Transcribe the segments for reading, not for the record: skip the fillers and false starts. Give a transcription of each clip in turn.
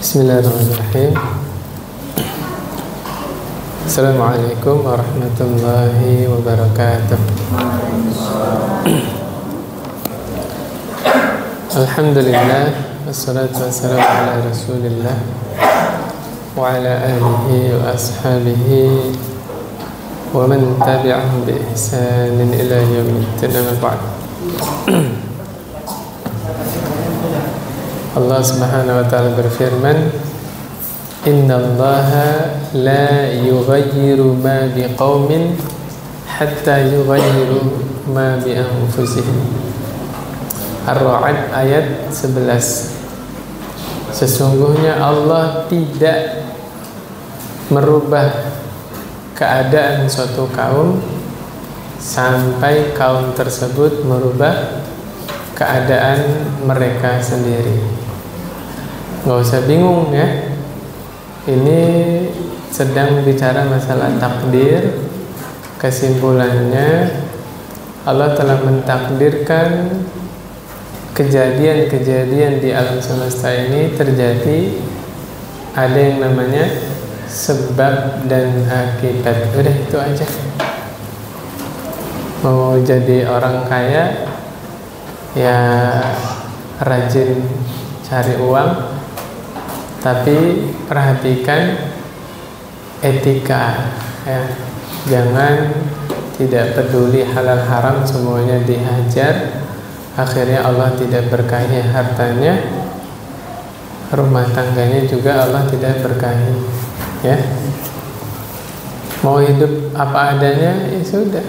Bismillahirrahmanirrahim. Assalamualaikum warahmatullahi wabarakatuh. Alhamdulillah, wassalatu wassalamu ala rasulillah wa ala alihi wa ashabihi wa man tabi'ahum bi ihsanin ila yaumiddin, amma ba'd. Allah Subhanahu wa ta'ala berfirman, innallaha la yughayyiru ma biqaumin hatta yughayyiru ma bi anfusihim. Ar-Ra'd ayat 11. Sesungguhnya Allah tidak merubah keadaan suatu kaum sampai kaum tersebut merubah keadaan mereka sendiri. Nggak usah bingung ya. Ini sedang bicara masalah takdir. Kesimpulannya, Allah telah mentakdirkan kejadian-kejadian di alam semesta ini terjadi. Ada yang namanya sebab dan akibat. Udah itu aja. Mau jadi orang kaya, ya rajin cari uang, tapi perhatikan etika ya. Jangan tidak peduli halal haram, semuanya dihajar. Akhirnya Allah tidak berkahi hartanya, rumah tangganya juga Allah tidak berkahi ya. Mau hidup apa adanya, ya sudah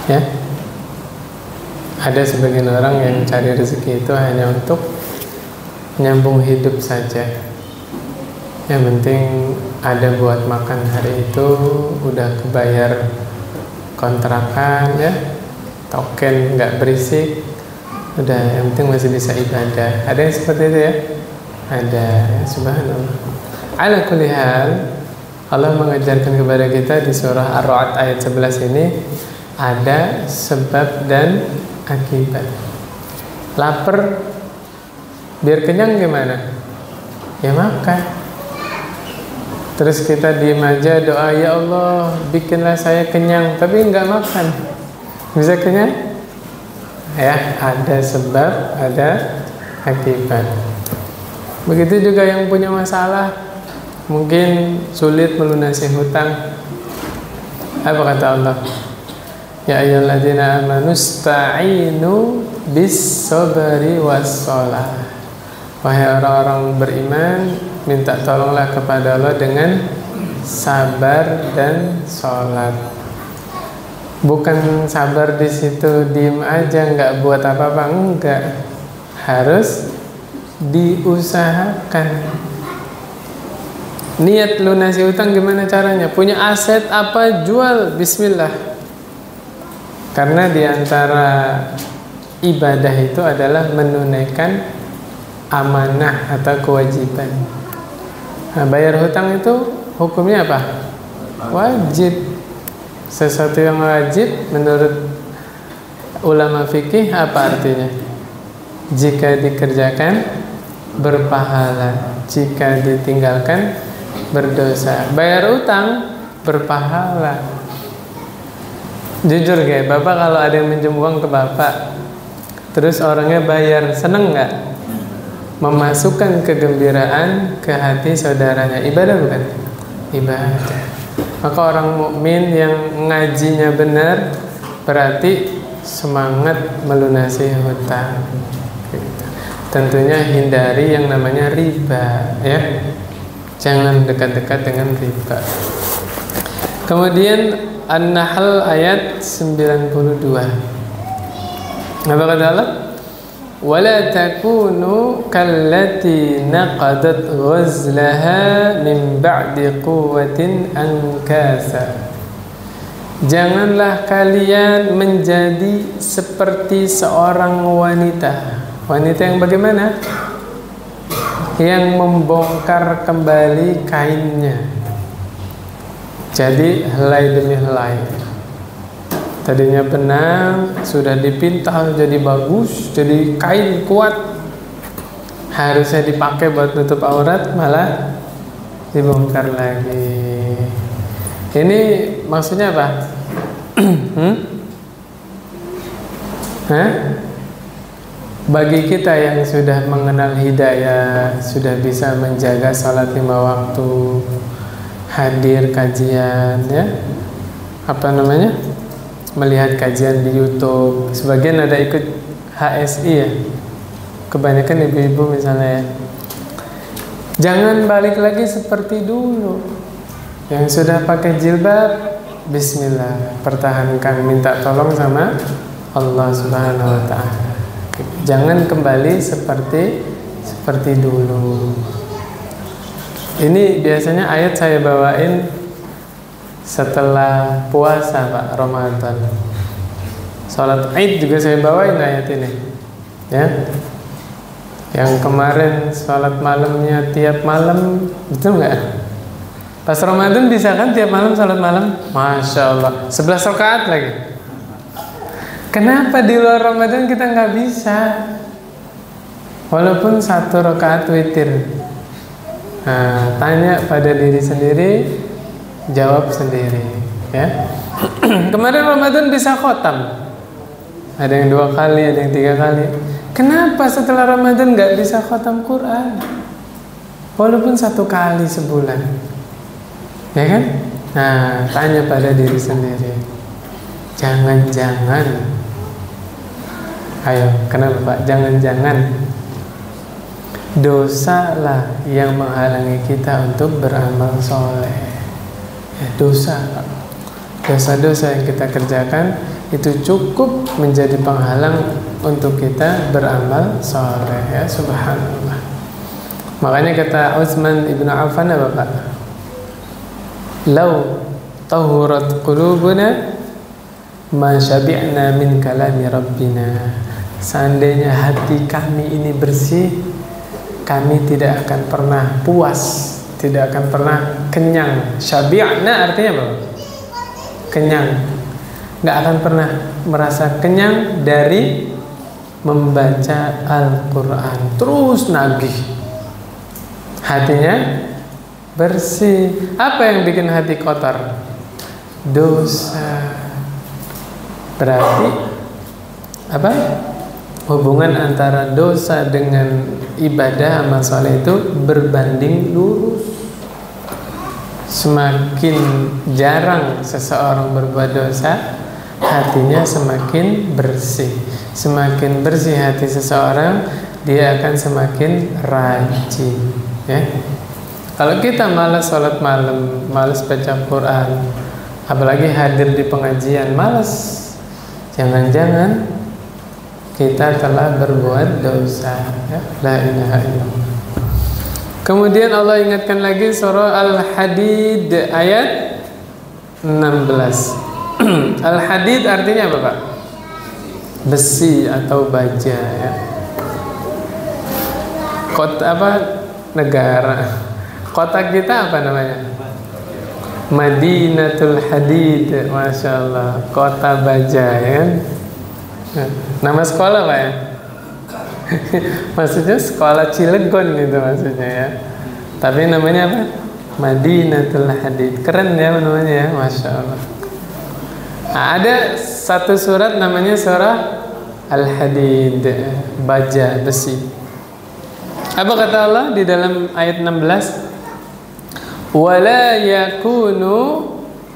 ya. Ada sebagian orang yang cari rezeki itu hanya untuk nyambung hidup saja. Yang penting ada buat makan hari itu, udah kebayar kontrakan ya, token nggak berisik, udah yang penting masih bisa ibadah. Ada yang seperti itu ya? Ada, subhanallah. Ala kulli hal, Allah mengajarkan kepada kita di surah Ar-Ra'd ayat 11 ini ada sebab dan akibat. Lapar, biar kenyang gimana? Ya makan. Terus kita diem aja, doa, ya Allah bikinlah saya kenyang, tapi nggak makan, bisa kenyang? Ya, ada sebab, ada akibat. Begitu juga yang punya masalah, mungkin sulit melunasi hutang. Apa kata Allah? Ya ayyuhalladzina amanu ista'inu bis-sabri was-shalah. Wahai orang-orang beriman, minta tolonglah kepada Allah dengan sabar dan sholat. Bukan sabar di situ diem aja nggak buat apa-apa, enggak. Harus diusahakan. Niat lunasi utang gimana caranya? Punya aset apa, jual, bismillah. Karena diantara ibadah itu adalah menunaikan amanah atau kewajiban. Nah, bayar hutang itu hukumnya apa? Wajib. Sesuatu yang wajib menurut ulama fikih apa artinya? Jika dikerjakan berpahala, jika ditinggalkan berdosa. Bayar hutang berpahala. Jujur guys, Bapak kalau ada yang minjem uang ke Bapak, terus orangnya bayar, seneng nggak? Memasukkan kegembiraan ke hati saudaranya. Ibadah bukan? Ibadah. Maka orang mukmin yang ngajinya benar berarti semangat melunasi hutang. Tentunya hindari yang namanya riba ya. Jangan dekat-dekat dengan riba. Kemudian An-Nahl ayat 92. Apa kata Allah? وَلَا تَكُونُوا كَالَّتِي نَقَضَتْ غَزْلَهَا مِنْ بَعْدِ قُوَّةٍ أَنْكَاثًا. Janganlah kalian menjadi seperti seorang wanita. Wanita yang bagaimana? Yang membongkar kembali kainnya. Jadi helai demi helai. Tadinya benang, sudah dipintal jadi bagus, jadi kain kuat. harusnya dipakai buat nutup aurat malah dibongkar lagi. Ini maksudnya apa? Bagi kita yang sudah mengenal hidayah, sudah bisa menjaga salat 5 waktu, hadir kajian, ya, melihat kajian di YouTube. Sebagian ada ikut HSI ya, kebanyakan ibu-ibu misalnya ya. Jangan balik lagi seperti dulu. Yang sudah pakai jilbab, bismillah, pertahankan, minta tolong sama Allah Subhanahu wa ta'ala. Jangan kembali seperti dulu. Ini biasanya ayat saya bawain setelah puasa Pak, Ramadan. Salat Id juga saya bawain ayat ini, ya. Yang kemarin salat malamnya tiap malam, betul nggak? Pas Ramadan bisa kan tiap malam salat malam? Masya Allah, 11 rakaat lagi. Kenapa di luar Ramadan kita nggak bisa? Walaupun 1 rakaat witir. Nah, tanya pada diri sendiri, jawab sendiri, ya. Kemarin Ramadan bisa khotam. Ada yang 2 kali, ada yang 3 kali. Kenapa setelah Ramadan nggak bisa khotam Quran? Walaupun 1 kali sebulan, ya kan? Nah, tanya pada diri sendiri. Jangan-jangan, ayo, kenapa Pak? Jangan-jangan dosa lah yang menghalangi kita untuk beramal soleh. Ya, dosa, Pak. Dosa-dosa yang kita kerjakan itu cukup menjadi penghalang untuk kita beramal soleh, ya, subhanallah. Makanya kata Utsman ibn Affan apa Pak? Lau tahurat qulubuna ma syabi'na min kalami rabbina. Seandainya hati kami ini bersih, kami tidak akan pernah puas, tidak akan pernah kenyang. Syabi'na artinya apa? Kenyang. Nggak akan pernah merasa kenyang dari membaca Al-Quran. Terus nagih. Hatinya bersih. Apa yang bikin hati kotor? Dosa. Berarti apa? Hubungan antara dosa dengan ibadah amal soleh itu berbanding lurus. Semakin jarang seseorang berbuat dosa, hatinya semakin bersih. Semakin bersih hati seseorang, dia akan semakin rajin, ya. Kalau kita malas sholat malam, malas baca Quran, apalagi hadir di pengajian, malas, jangan-jangan kita telah berbuat dosa, ya. La ilaha illallah. Kemudian Allah ingatkan lagi surah Al-Hadid ayat 16. Al-Hadid artinya apa Pak? Besi atau baja, ya. Kota apa? Negara. Kota kita apa namanya? Madinatul Hadid. Masya Allah. Kota baja, ya. Nama sekolah Pak, ya? Maksudnya sekolah Cilegon itu maksudnya, ya. Tapi namanya apa? Madinatul Hadid. Keren ya namanya, ya. Masya Allah. Nah, ada satu surat namanya surah Al-Hadid, baja, besi. Apa kata Allah di dalam ayat 16? Wala yakunu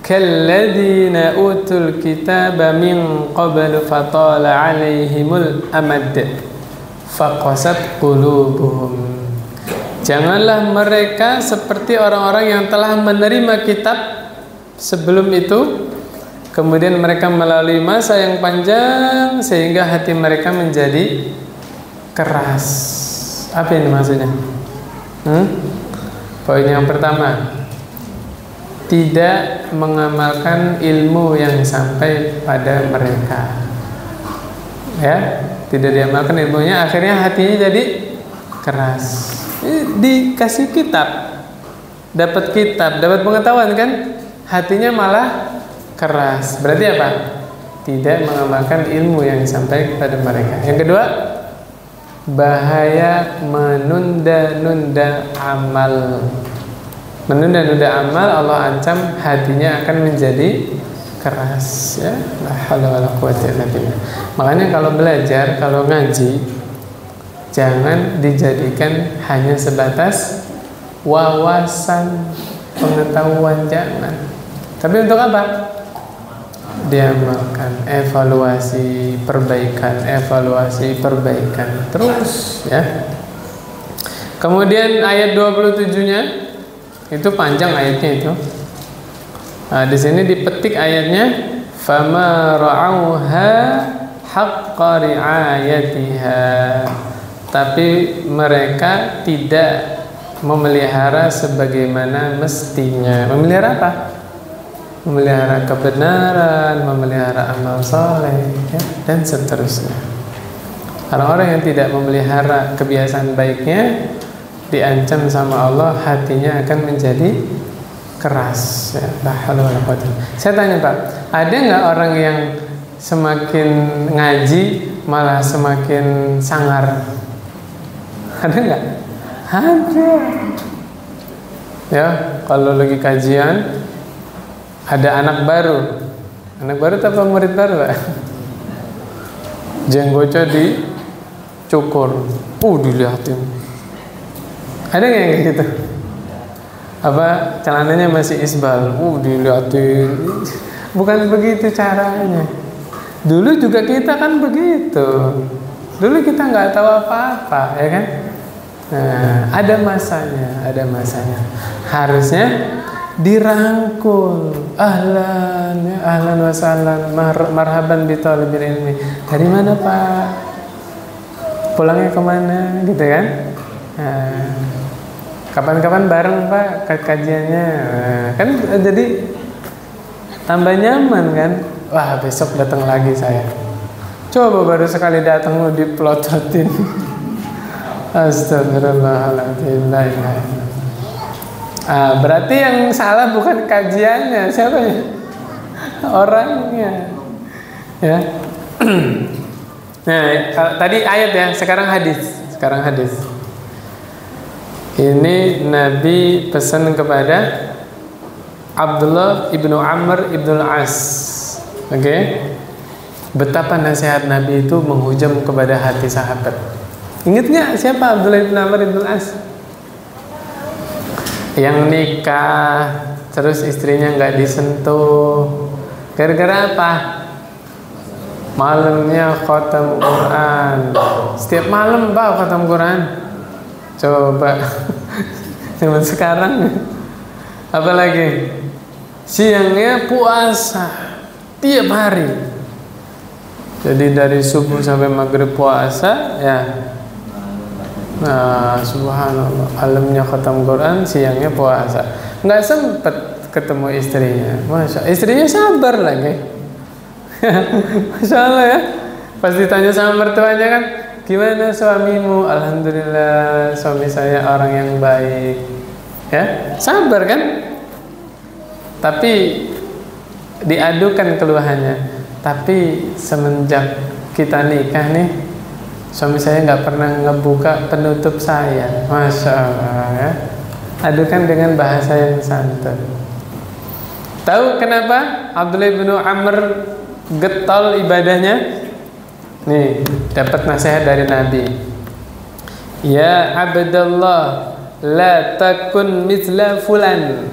kalladina utul kitaba min qablu fatala alaihimul amad faqasat qulubuhum. Janganlah mereka seperti orang-orang yang telah menerima kitab sebelum itu, kemudian mereka melalui masa yang panjang sehingga hati mereka menjadi keras. Apa ini maksudnya? Poin yang pertama, tidak mengamalkan ilmu yang sampai pada mereka, ya. Tidak diamalkan ilmunya, akhirnya hatinya jadi keras. Dikasih kitab, dapat kitab, dapat pengetahuan kan, hatinya malah keras. Berarti apa? Tidak mengamalkan ilmu yang sampai kepada mereka. Yang kedua, bahaya menunda-nunda amal. Menunda-nunda amal, Allah ancam hatinya akan menjadi keras, ya. La haula wala quwwata illa billah. Makanya kalau belajar, kalau ngaji, jangan dijadikan hanya sebatas wawasan, pengetahuan, jangan. Tapi untuk apa? Diamalkan, evaluasi, perbaikan, evaluasi, perbaikan terus, ya. Kemudian ayat 27-nya itu panjang ayatnya itu. Nah, di sini dipetik ayatnya, fama ra'auha haqqa ri'ayatiha. Tapi mereka tidak memelihara sebagaimana mestinya. Memelihara apa? Memelihara kebenaran, memelihara amal soleh, ya, dan seterusnya. Orang-orang yang tidak memelihara kebiasaan baiknya diancam sama Allah, hatinya akan menjadi keras, ya. Saya tanya Pak, ada nggak orang yang semakin ngaji malah semakin sangar? Ada nggak? Ada. Ya, kalau lagi kajian ada anak baru apa murid baru, Pak? Jenggotnya dicukur, dilihatin. Ada nggak yang kayak gitu? Apa celananya masih isbal, dilihatin. Bukan begitu caranya. Dulu juga kita kan begitu. Dulu kita nggak tahu apa-apa, ya kan? Nah, ada masanya. Harusnya dirangkul. Ahlan, ya, ahlan wa sahlan, marhaban bi thalibil ilmi. Dari mana Pak? Pulangnya kemana? Gitu kan? Nah, kapan-kapan bareng Pak kajiannya. Kan jadi tambah nyaman kan? Wah, besok datang lagi saya. Coba baru sekali datang lu dipelototin. Astagfirullahaladzim. Berarti yang salah bukan kajiannya, siapa ya? Orangnya, ya. Nah, tadi ayat ya, sekarang hadis. Ini Nabi pesan kepada Abdullah ibnu Amr ibnu As. Oke. Betapa nasihat Nabi itu menghujam kepada hati sahabat. Ingat nggak siapa Abdullah ibnu Amr ibnu As? Yang nikah terus istrinya nggak disentuh, gara-gara apa? Malamnya khatam Quran. Setiap malam Pak khatam Quran. Coba zaman sekarang. Apalagi siangnya puasa tiap hari. Jadi dari subuh sampai maghrib puasa, ya. Nah, subhanallah, malamnya khatam Quran, siangnya puasa. Nggak sempet ketemu istrinya. Istrinya sabar lagi. Masya Allah, ya. Pas ditanya sama mertuanya kan, gimana suamimu? Alhamdulillah, suami saya orang yang baik. Ya, sabar kan? Tapi diadukan keluhannya. Tapi semenjak kita nikah nih, suami saya nggak pernah ngebuka penutup saya. Masya Allah, ya. Adukan dengan bahasa yang santun. Tahu kenapa Abdullah bin Amr getol ibadahnya? Nih, dapat nasihat dari Nabi. Ya Abdullah, la takun mithla fulan.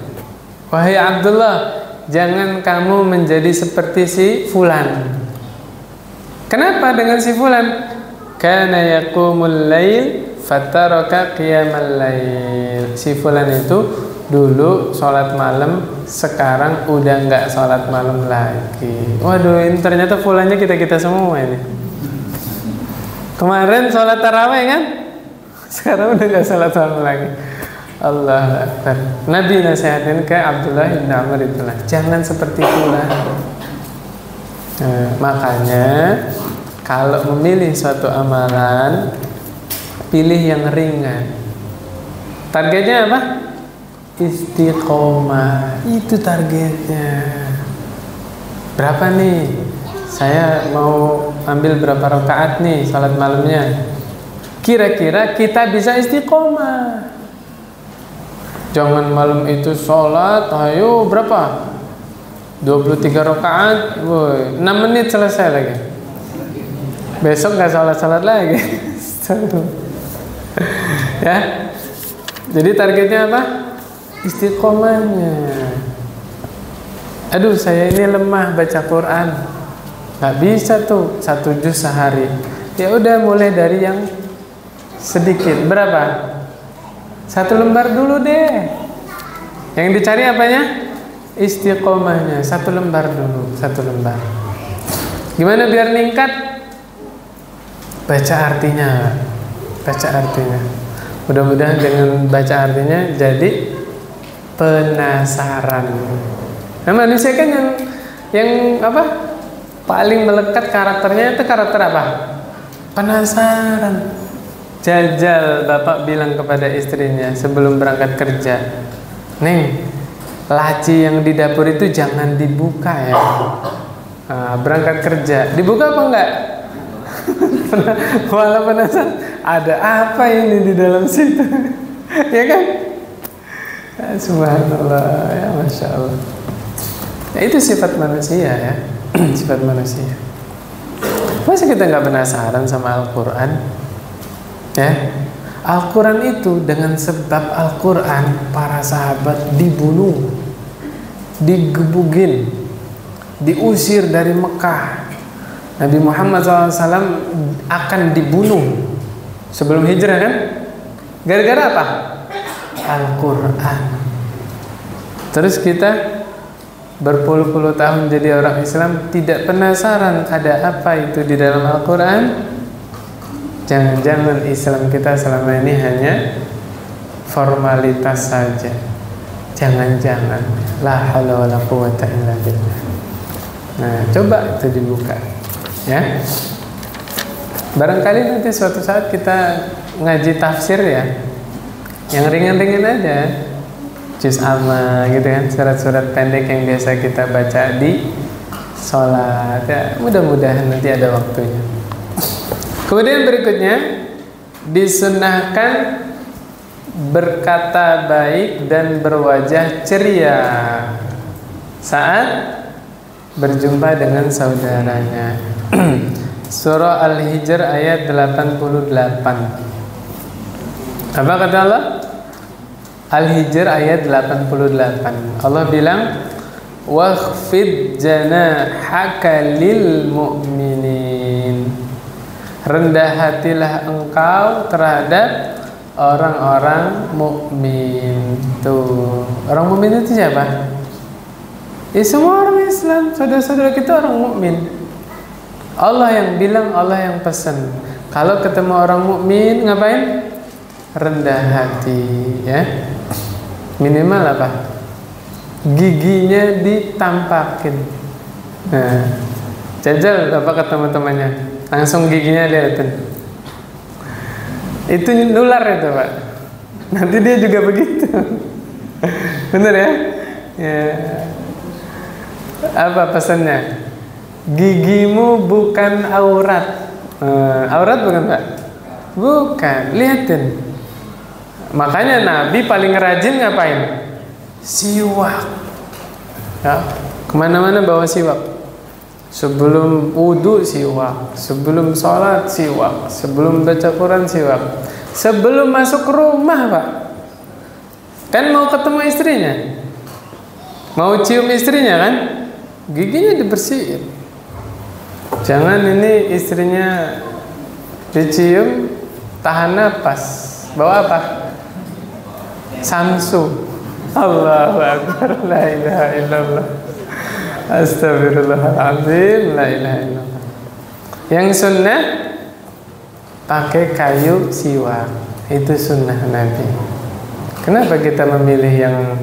Wahai Abdullah, jangan kamu menjadi seperti si fulan. Kenapa dengan si fulan? Kana yaqumul lail fataraka qiyamal lail. Si fulan itu dulu sholat malam, sekarang udah nggak sholat malam lagi. Waduh, ini ternyata fulannya kita semua ini. Kemarin sholat tarawih kan, sekarang udah nggak sholat malam lagi. Allah Akbar. Nabi nasihatin ke Abdullah bin Amr itulah, jangan seperti fulan. Makanya kalau memilih suatu amalan, pilih yang ringan. Targetnya apa? Istiqomah. Itu targetnya. Berapa nih? Saya mau ambil berapa rakaat nih salat malamnya? kira-kira kita bisa istiqomah. Jangan malam itu sholat, ayo berapa? 23 rakaat, woi, 6 menit selesai lagi. Besok nggak sholat lagi. Ya. Jadi targetnya apa? Istiqomahnya. Aduh, saya ini lemah baca Quran, nggak bisa tuh 1 juz sehari. Ya udah, mulai dari yang sedikit. Berapa? 1 lembar dulu deh. Yang dicari apanya? Istiqomahnya. 1 lembar dulu, 1 lembar. Gimana biar meningkat? Baca artinya. Baca artinya. Mudah-mudahan dengan baca artinya jadi penasaran. Nah, manusia kan yang apa? Paling melekat karakternya itu karakter apa? Penasaran. Jajal bapak bilang kepada istrinya sebelum berangkat kerja, "Neng, laci yang di dapur itu jangan dibuka ya. Nah, berangkat kerja, dibuka apa enggak?" Walau penasaran, ada apa ini di dalam situ? Ya kan? Subhanallah, ya Masya Allah. Nah, itu sifat manusia ya. Sifat manusia. Masa kita nggak penasaran sama Al-Quran? Ya, Al-Quran itu dengan sebab Al-Quran para sahabat dibunuh, digebugin, diusir dari Mekah. Nabi Muhammad SAW akan dibunuh sebelum hijrah kan? Gara-gara apa? Al-Quran. Terus kita berpuluh-puluh tahun jadi orang Islam tidak penasaran ada apa itu di dalam Al-Quran. Jangan-jangan Islam kita selama ini hanya formalitas saja. Jangan-jangan. La haula wala quwwata illa billah. Nah, coba itu dibuka. Ya. Barangkali nanti suatu saat kita ngaji tafsir ya. Yang ringan-ringan aja. Juz amma gitu kan, surat-surat pendek yang biasa kita baca di sholat ya. Mudah-mudahan nanti ada waktunya. Kemudian berikutnya disunnahkan berkata baik dan berwajah ceria saat berjumpa dengan saudaranya. Surah Al-Hijr ayat 88. Apa kata Allah? Al-Hijr ayat 88. Allah bilang, "Wakhfid janahaka lil mu'minin." Rendah hatilah engkau terhadap orang-orang mukmin. Tuh, orang mukmin itu siapa? Ya, semua orang Islam, saudara-saudara kita orang mukmin. Allah yang bilang, Allah yang pesan. Kalau ketemu orang mukmin ngapain? Rendah hati, ya. Minimal apa? Giginya ditampakin. Nah, jajal bapak ketemu temannya, langsung giginya lihatin. Itu nular itu pak. Nanti dia juga begitu. Bener ya? Ya. Apa pesannya? Gigimu bukan aurat. Aurat bukan pak? Bukan. Lihatin. Makanya Nabi paling rajin ngapain? Siwak. Ya. Kemana-mana bawa siwak. Sebelum wudhu siwak, sebelum sholat siwak, sebelum baca Quran siwak, sebelum masuk rumah pak. Kan mau ketemu istrinya, mau cium istrinya kan, giginya dibersihin. Jangan ini istrinya dicium, tahan napas, bawa apa? Samsu. Allahu Akbar, la ilaha illallah. Astagfirullahaladzim, la ilaha illallah. Yang sunnah pakai kayu siwak, itu sunnah Nabi. Kenapa kita memilih yang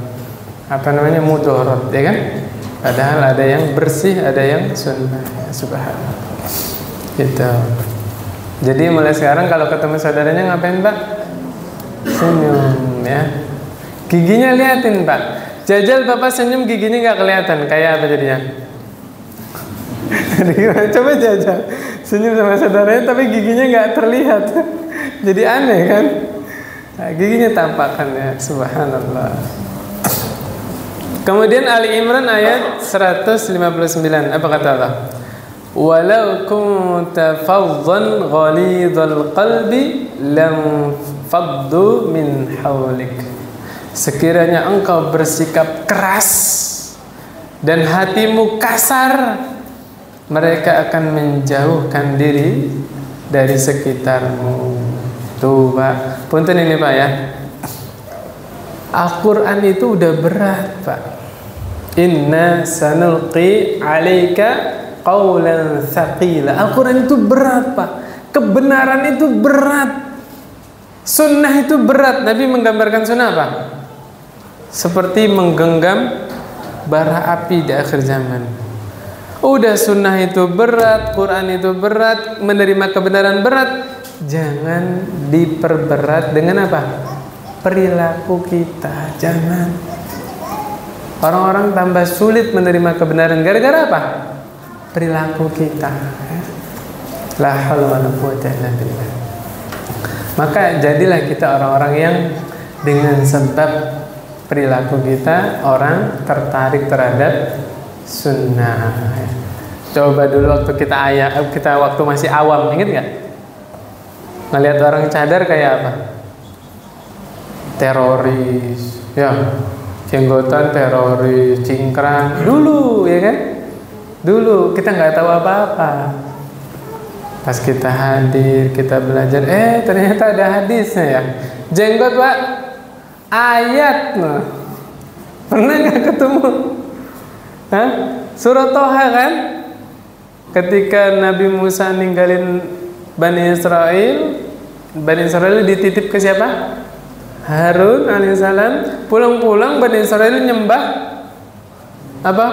mudorot, ya kan? Padahal ada yang bersih, ada yang sunnah. Subhanallah. Gitu. Jadi mulai sekarang kalau ketemu saudaranya ngapain pak? Senyum ya. Giginya liatin pak. Jajal bapak senyum giginya nggak kelihatan, kayak apa jadinya? Coba jajal senyum sama saudaranya tapi giginya nggak terlihat. Jadi aneh kan? Nah, giginya tampakkan ya, subhanallah. Kemudian Ali Imran ayat 159, apa kata Allah? Walau kunta faddan ghalidhal qalbi lam faddu min hawlik. Sekiranya engkau bersikap keras dan hatimu kasar, mereka akan menjauhkan diri dari sekitarmu. Tuh Pak, punten ini Pak ya. Al-Quran itu udah berat Pak. Inna sanulqi alaika qawlan thaqila. Al-Quran itu berat Pak. Kebenaran itu berat. Sunnah itu berat. Nabi menggambarkan sunnah apa? Seperti menggenggam bara api di akhir zaman. Udah sunnah itu berat, Quran itu berat, menerima kebenaran berat. Jangan diperberat dengan apa? Perilaku kita. Jangan. Orang-orang tambah sulit menerima kebenaran gara-gara apa? Perilaku kita. La haula wala quwwata illa billah. Maka jadilah kita orang-orang yang dengan sebab perilaku kita orang tertarik terhadap sunnah. Coba dulu waktu kita waktu masih awam, ingat nggak? Ngelihat orang cadar kayak apa? Teroris, ya, jenggotan teroris, cingkrang. Dulu, ya kan? Dulu kita nggak tahu apa-apa. Pas kita hadir, kita belajar, ternyata ada hadisnya ya. Jenggot Pak, ayat loh. Pernah nggak ketemu? Hah? Surah Toha kan? Ketika Nabi Musa ninggalin Bani Israel dititip ke siapa? Harun alaihissalam. Pulang-pulang Bani Israel nyembah apa?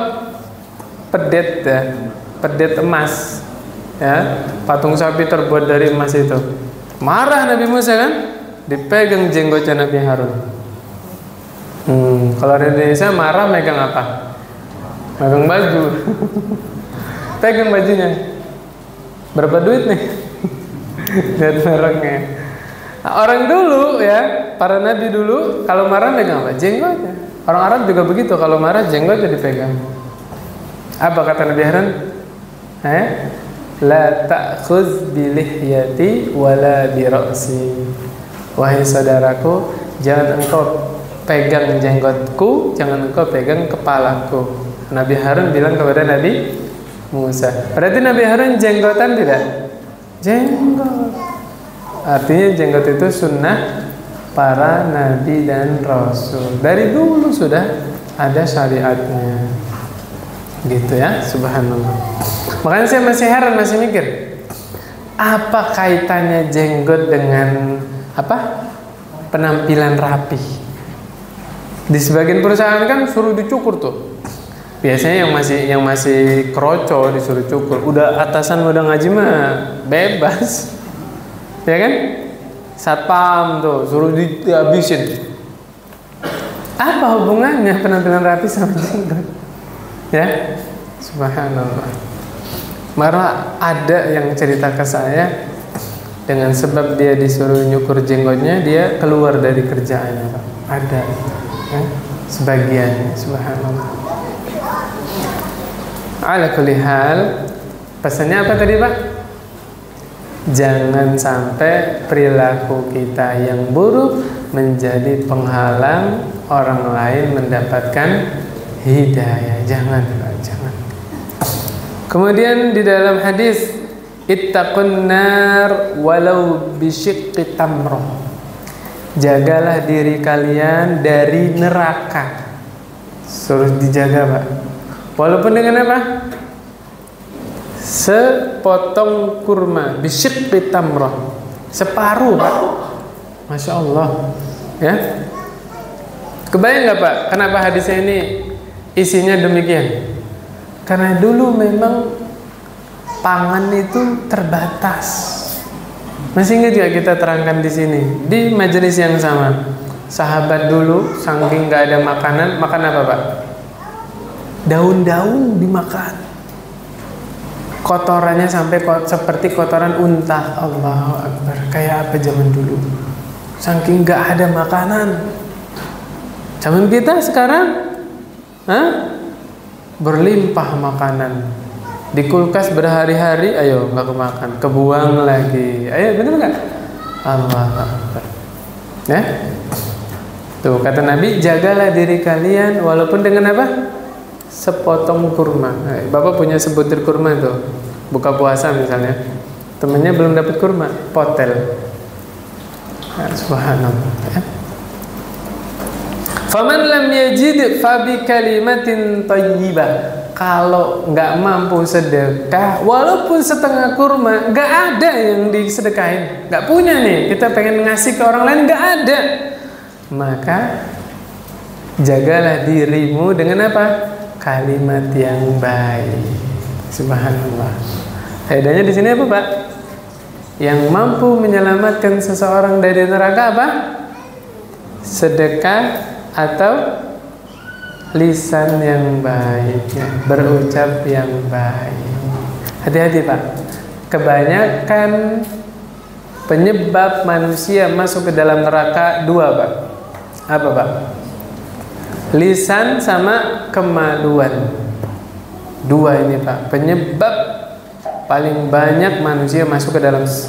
Pedet ya, pedet emas ya, patung sapi terbuat dari emas itu. Marah Nabi Musa kan? Dipegang jenggotnya Nabi Harun. Kalau di Indonesia marah megang apa? Megang baju. Pegang bajunya. Berapa duit nih? Dan merengnya. Orang dulu ya, para nabi dulu kalau marah megang apa? Jenggotnya. Orang Arab juga begitu, kalau marah jenggotnya dipegang. Apa kata Nabi Harun? La ta'khudz bi lihyati wala bi ra'si. Wahai saudaraku, jangan engkau pegang jenggotku, jangan engkau pegang kepalaku. Nabi Harun bilang kepada Nabi Musa. Berarti Nabi Harun jenggotan tidak? Jenggot. Artinya jenggot itu sunnah para nabi dan rasul. Dari dulu sudah ada syariatnya. Gitu ya, subhanallah. Makanya saya masih heran, masih mikir, apa kaitannya jenggot dengan apa? Penampilan rapi. Di sebagian perusahaan kan suruh dicukur tuh. Biasanya yang masih kroco disuruh cukur. Udah atasan udah ngaji mah bebas. Ya kan? Satpam tuh suruh dihabisin. Apa hubungannya penampilan rapi sama jenggot? Ya, subhanallah. Malah ada yang cerita ke saya, dengan sebab dia disuruh nyukur jenggotnya, dia keluar dari kerjaannya. Ada, ya, sebagian, subhanallah. Ala kulli hal, pesannya apa tadi Pak? Jangan sampai perilaku kita yang buruk menjadi penghalang orang lain mendapatkan hidayah. Jangan Pak, jangan. Kemudian di dalam hadis, ittaqun nar walau bisyiqqi tamrah. Jagalah diri kalian dari neraka. Suruh dijaga Pak. Walaupun dengan apa? Sepotong kurma, bisyiqqi tamrah. Separuh Pak. Masya Allah. Ya. Kebayang nggak Pak? Kenapa hadisnya ini isinya demikian? Karena dulu memang pangan itu terbatas. Masih ingat gak kita terangkan di sini di majelis yang sama? Sahabat dulu saking nggak ada makanan, makan apa Pak? Daun-daun dimakan. kotorannya sampai seperti kotoran unta. Allahu Akbar. Kayak apa zaman dulu? Saking nggak ada makanan. Zaman kita sekarang, berlimpah makanan. Di kulkas berhari-hari, ayo nggak kemakan, kebuang lagi. Ayo, bener nggak? Allahu Akbar. Ya, tuh kata Nabi, jagalah diri kalian walaupun dengan apa? Sepotong kurma. Bapak punya sebutir kurma tuh, buka puasa misalnya, temennya belum dapat kurma, potel. Subhanallah. Ya. Faman lam yajid fabi kalimatin thayyibah. Kalau nggak mampu sedekah, walaupun setengah kurma, nggak ada yang disedekahin, nggak punya nih, kita pengen ngasih ke orang lain, nggak ada, maka jagalah dirimu dengan apa? Kalimat yang baik. Subhanallah. Faedahnya di sini apa, Pak? Yang mampu menyelamatkan seseorang dari neraka apa? Sedekah atau lisan yang baik, ya, berucap yang baik. Hati-hati, Pak. Kebanyakan penyebab manusia masuk ke dalam neraka dua, Pak. Apa, Pak? Lisan sama kemaluan. Dua ini, Pak, penyebab paling banyak manusia masuk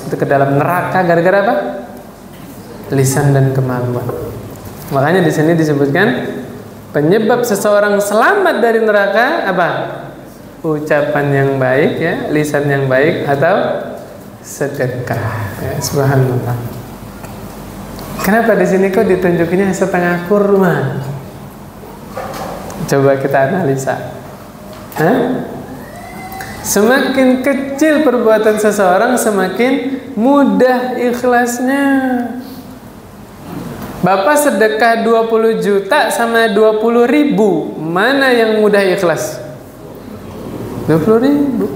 ke dalam neraka gara-gara apa? Lisan dan kemaluan. Makanya di sini disebutkan penyebab seseorang selamat dari neraka apa? Ucapan yang baik, ya, lisan yang baik atau sedekah. Ya, subhanallah. Kenapa di sini kok ditunjukinya setengah kurma? Coba kita analisa. Semakin kecil perbuatan seseorang, semakin mudah ikhlasnya. Bapak sedekah 20 juta sama 20 ribu, mana yang mudah ikhlas? 20 ribu.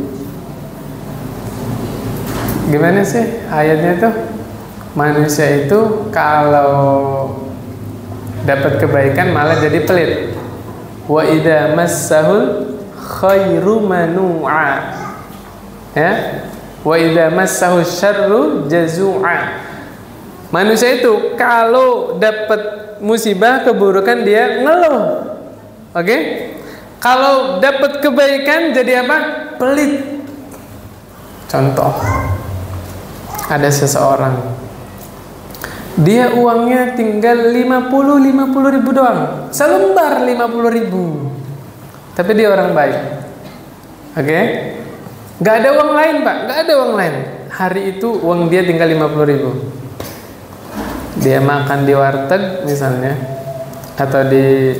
Gimana sih ayatnya tuh? Manusia itu kalau dapat kebaikan malah jadi pelit. Wa idza massahul khairu manu'a. Ya. Wa idza massahu syarru jazua. Manusia itu kalau dapat musibah, keburukan, dia ngeluh. Oke? Kalau dapat kebaikan jadi apa? Pelit. Contoh. Ada seseorang, dia uangnya tinggal 50 ribu doang, selembar 50 ribu, tapi dia orang baik. Oke? Gak ada uang lain, Pak, gak ada uang lain. Hari itu uang dia tinggal 50 ribu. Dia makan di warteg misalnya, atau di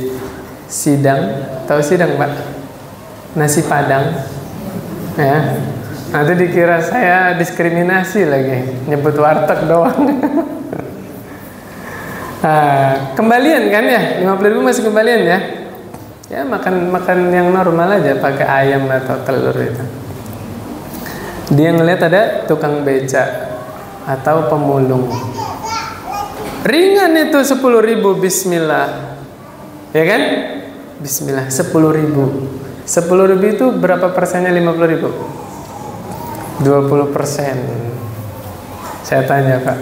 sidang. Tahu sidang, Pak? Nasi Padang. Ya. Nanti dikira saya diskriminasi lagi, nyebut warteg doang. Nah, kembalian kan ya, 50 ribu masih kembalian ya. Ya, makan yang normal aja, pakai ayam atau telur itu. Dia ngelihat ada tukang beca atau pemulung. Ringan itu 10 ribu, bismillah. Ya kan? Bismillah, 10 ribu. 10 ribu itu berapa persennya 50 ribu? 20%. Saya tanya, Pak,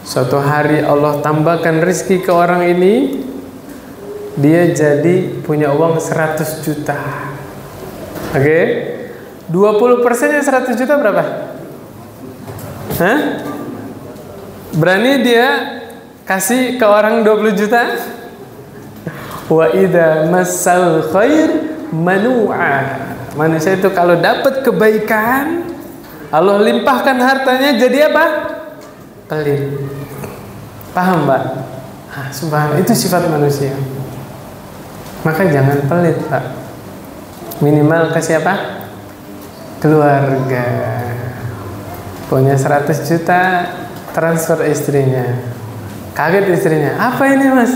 suatu hari Allah tambahkan rezeki ke orang ini, dia jadi punya uang 100 juta. Oke? 20%-nya 100 juta berapa? Hah? Berani dia kasih ke orang 20 juta? Wa idza massal khair manu'a. Manusia itu kalau dapat kebaikan, Allah limpahkan hartanya, jadi apa? Pelit. Paham, Pak? Subhanallah, itu sifat manusia. Maka jangan pelit, Pak. Minimal ke siapa? Keluarga. Punya 100 juta, transfer istrinya. Kaget istrinya, apa ini, Mas?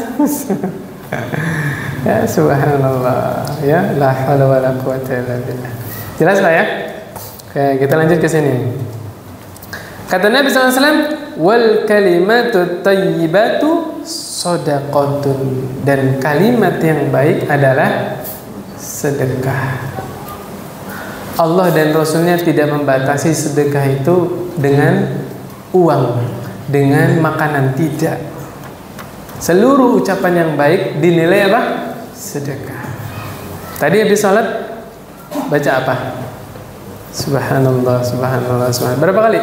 Ya, subhanallah. Ya, la haula wala quwwata illa billah. Jelas, Pak ya? Oke, kita lanjut ke sini. Kata Nabi SAW, wal kalimatu thayyibatu shadaqatun, dan kalimat yang baik adalah sedekah. Allah dan Rasulnya tidak membatasi sedekah itu dengan uang, dengan makanan, tidak. Seluruh ucapan yang baik dinilai apa? Sedekah. Tadi habis sholat baca apa? Subhanallah, subhanallah, subhanallah. Berapa kali?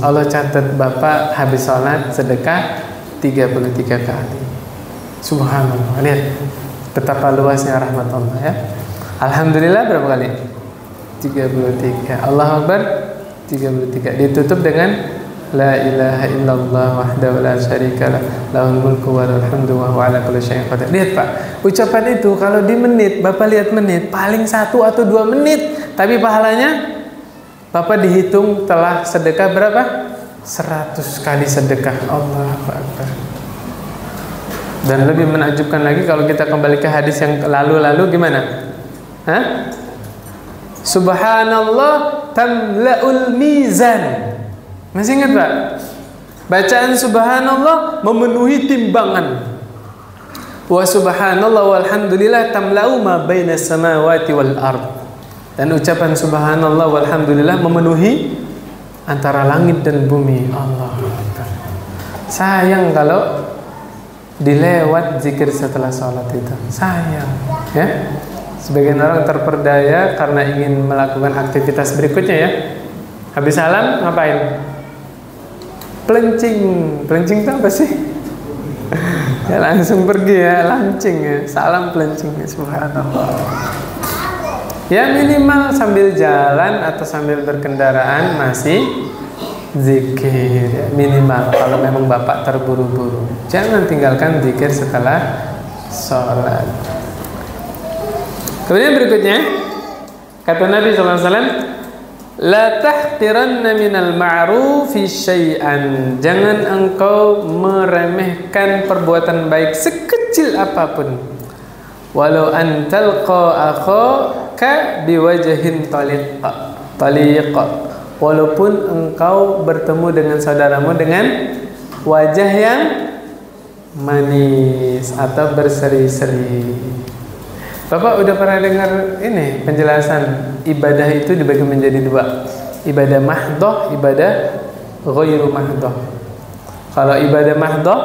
Allah catat Bapak habis sholat sedekah 33 kali. Subhanallah. Lihat betapa luasnya rahmat Allah ya. Alhamdulillah berapa kali? 33. Allahu Akbar 33. Ditutup dengan La ilaha illallah wahdahu la syarikalah lahul mulku wa lahul hamdu wa huwa ala kulli syai'in qadir. Lihat Pak, ucapan itu kalau di menit, Bapak lihat menit, paling 1 atau 2 menit, tapi pahalanya Bapak dihitung telah sedekah berapa? 100 kali sedekah. Allahu Akbar. Dan lebih menakjubkan lagi kalau kita kembali ke hadis yang lalu-lalu gimana? Hah? Subhanallah tamla'ul mizan. Masih ingat Pak? Bacaan subhanallah memenuhi timbangan. Wa subhanallah walhamdulillah tamla'u ma baina samawati wal ard. Dan ucapan subhanallah walhamdulillah memenuhi antara langit dan bumi. Allah. Sayang kalau dilewat zikir setelah sholat itu. Sayang ya. Sebagian orang terperdaya karena ingin melakukan aktivitas berikutnya ya. Habis salam ngapain? Pelencing. Pelencing itu apa sih? Ya langsung pergi ya, lancing ya. Salam pelencing ya, subhanallah. Ya minimal sambil jalan atau sambil berkendaraan masih zikir ya, minimal kalau memang Bapak terburu-buru. Jangan tinggalkan zikir setelah sholat. Kemudian berikutnya kata Nabi SAW, la tahqiranna minal ma'rufi syai'an. Jangan engkau meremehkan perbuatan baik sekecil apapun. Walau antalqa akhaka biwajhin taliq. Walaupun engkau bertemu dengan saudaramu dengan wajah yang manis atau berseri-seri. Bapak udah pernah dengar ini penjelasan ibadah itu dibagi menjadi 2. Ibadah mahdhah, ibadah ghairu mahdhah. Kalau ibadah mahdhah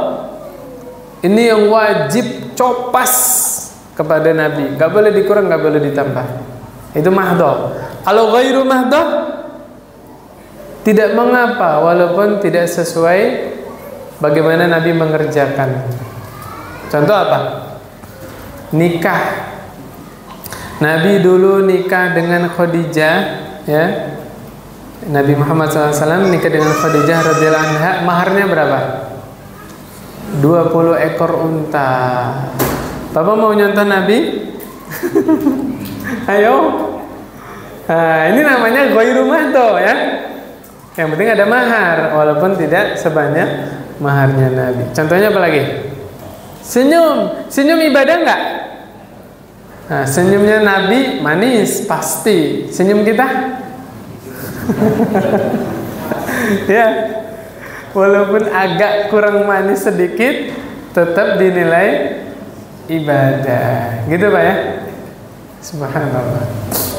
ini yang wajib copas kepada Nabi, gak boleh dikurang, gak boleh ditambah. Itu mahdhah. Kalau ghairu mahdhah tidak mengapa walaupun tidak sesuai bagaimana Nabi mengerjakan. Contoh apa? Nikah. Nabi dulu nikah dengan Khadijah ya. Nabi Muhammad SAW nikah dengan Khadijah radhiyallahu anha, maharnya berapa? 20 ekor unta. Bapak mau nyontoh Nabi? Ayo. Nah, ini namanya ghairu mahdhah ya. Yang penting ada mahar walaupun tidak sebanyak maharnya Nabi. Contohnya apa lagi? Senyum. Senyum ibadah enggak? Nah, senyumnya Nabi manis pasti. Senyum kita? Ya. Walaupun agak kurang manis sedikit, tetap dinilai ibadah. Gitu Pak ya? Subhanallah.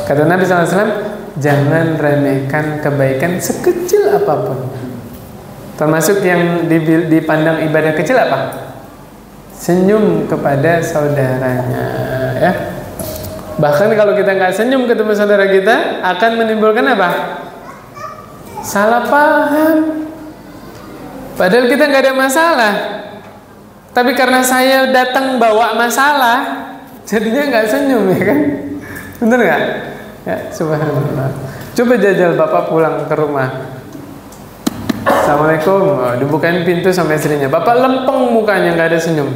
Kata Nabi SAW, jangan remehkan kebaikan sekecil apapun. Termasuk yang dipandang ibadah kecil apa? Senyum kepada saudaranya ya. Bahkan kalau kita nggak senyum ketemu saudara kita, akan menimbulkan apa? Salah paham. Padahal kita nggak ada masalah, tapi karena saya datang bawa masalah, jadinya nggak senyum ya kan? Bener nggak? Ya, subhanallah. Coba jajal Bapak pulang ke rumah. Assalamualaikum. Dibukain pintu sama istrinya. Bapak lempeng mukanya, nggak ada senyum.